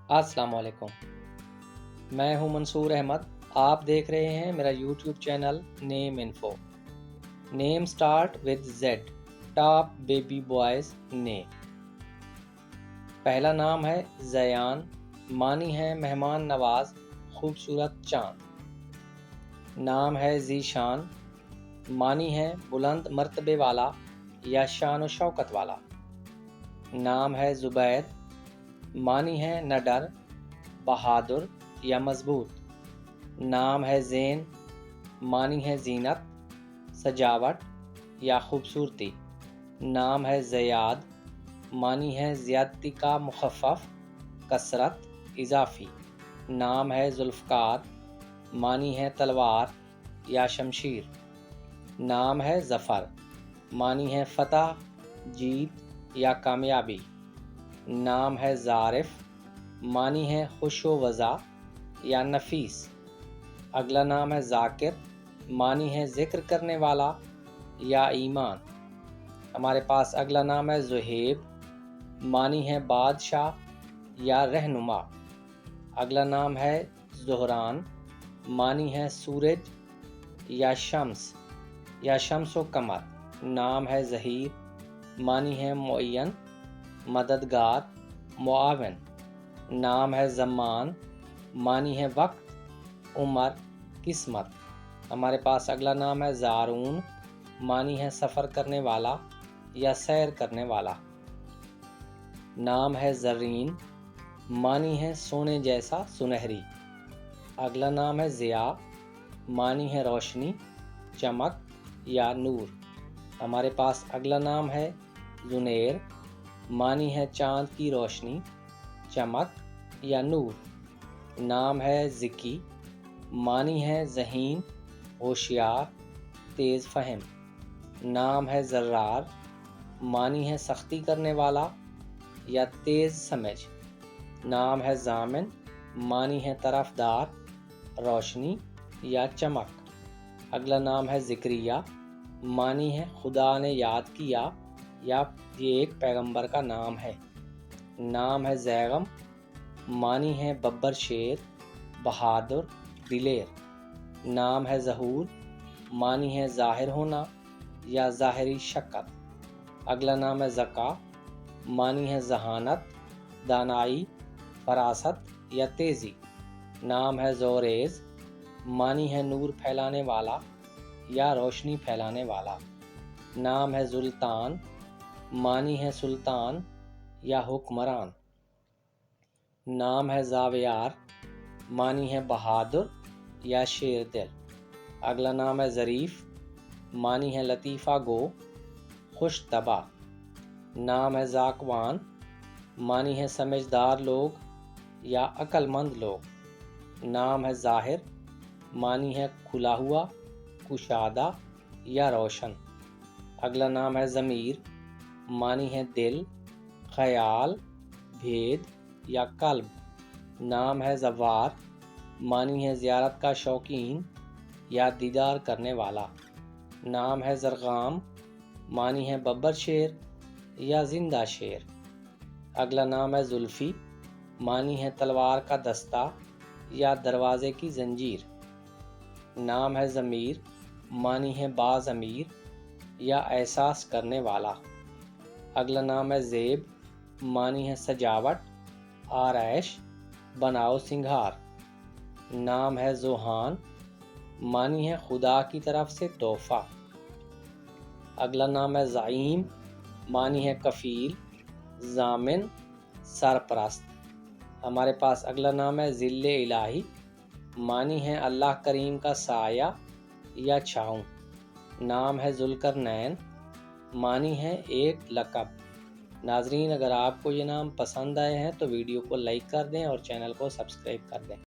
السلام علیکم، میں ہوں منصور احمد۔ آپ دیکھ رہے ہیں میرا YouTube channel name info. Name start with Z, top baby boys name. پہلا نام ہے زیان، معنی ہے مہمان نواز، خوبصورت چاند۔ نام ہے ذیشان، معنی ہے بلند مرتبے والا یا شان و شوکت والا۔ نام ہے زبید، معنی ہے نہ ڈر، بہادر یا مضبوط۔ نام ہے زین، معنی ہے زینت، سجاوٹ یا خوبصورتی۔ نام ہے زیاد، معنی ہے زیادتی کا مخفف، کثرت، اضافی۔ نام ہے ذوالفقار، معنی ہے تلوار یا شمشیر۔ نام ہے ظفر، معنی ہے فتح، جیت یا کامیابی۔ نام ہے ظارف، معنی ہے خوش و وضع یا نفیس۔ اگلا نام ہے ذاکر، معنی ہے ذکر کرنے والا یا ایمان۔ ہمارے پاس اگلا نام ہے ذہیب، معنی ہے بادشاہ یا رہنما۔ اگلا نام ہے زہران، معنی ہے سورج یا شمس و قمر۔ نام ہے ظہیر، معنی ہے معین، مددگار، معاون۔ نام ہے زمان، معنی ہے وقت، عمر، قسمت۔ ہمارے پاس اگلا نام ہے زارون، معنی ہے سفر کرنے والا یا سیر کرنے والا۔ نام ہے زرین، معنی ہے سونے جیسا سنہری۔ اگلا نام ہے ضیاء، معنی ہے روشنی، چمک یا نور۔ ہمارے پاس اگلا نام ہے زنیر، معنی ہے چاند کی روشنی، چمک یا نور۔ نام ہے ذکی، معنی ہے ذہین، ہوشیار، تیز فہم۔ نام ہے زرار، معنی ہے سختی کرنے والا یا تیز سمجھ۔ نام ہے ضامن، معنی ہے طرفدار، روشنی یا چمک۔ اگلا نام ہے ذکریہ، معنی ہے خدا نے یاد کیا یا یہ ایک پیغمبر کا نام ہے۔ نام ہے زیغم، معنی ہے ببر شیر، بہادر، دلیر۔ نام ہے ظہور، معنی ہے ظاہر ہونا یا ظاہری شکل۔ اگلا نام ہے ذکا، معنی ہے ذہانت، دانائی، فراست یا تیزی۔ نام ہے زوریز، معنی ہے نور پھیلانے والا یا روشنی پھیلانے والا۔ نام ہے زلطان، معنی ہے سلطان یا حکمران۔ نام ہے زاویار، معنی ہے بہادر یا شیر دل۔ اگلا نام ہے ظریف، معنی ہے لطیفہ گو، خوش طبع۔ نام ہے ذاکوان، معنی ہے سمجھدار لوگ یا عقل مند لوگ۔ نام ہے ظاہر، معنی ہے کھلا ہوا، کشادہ یا روشن۔ اگلا نام ہے ضمیر، معنی ہے دل، خیال، بھید یا قلب۔ نام ہے زوار، معنی ہے زیارت کا شوقین یا دیدار کرنے والا۔ نام ہے زرغام، معنی ہے ببر شیر یا زندہ شیر۔ اگلا نام ہے زلفی، معنی ہے تلوار کا دستہ یا دروازے کی زنجیر۔ نام ہے ضمیر، معنی ہے باضمیر یا احساس کرنے والا۔ اگلا نام ہے زیب، معنی ہے سجاوٹ، آرائش، بناؤ سنگھار۔ نام ہے ذوحان، معنی ہے خدا کی طرف سے تحفہ۔ اگلا نام ہے زعیم، معنی ہے کفیل، ضامن، سرپرست۔ ہمارے پاس اگلا نام ہے ظل الہی، معنی ہے اللہ کریم کا سایہ یا چھاؤں۔ نام ہے ذوالقرنین، معنی ہے ایک لقب۔ ناظرین، اگر آپ کو یہ نام پسند آئے ہیں تو ویڈیو کو لائک کر دیں اور چینل کو سبسکرائب کر دیں۔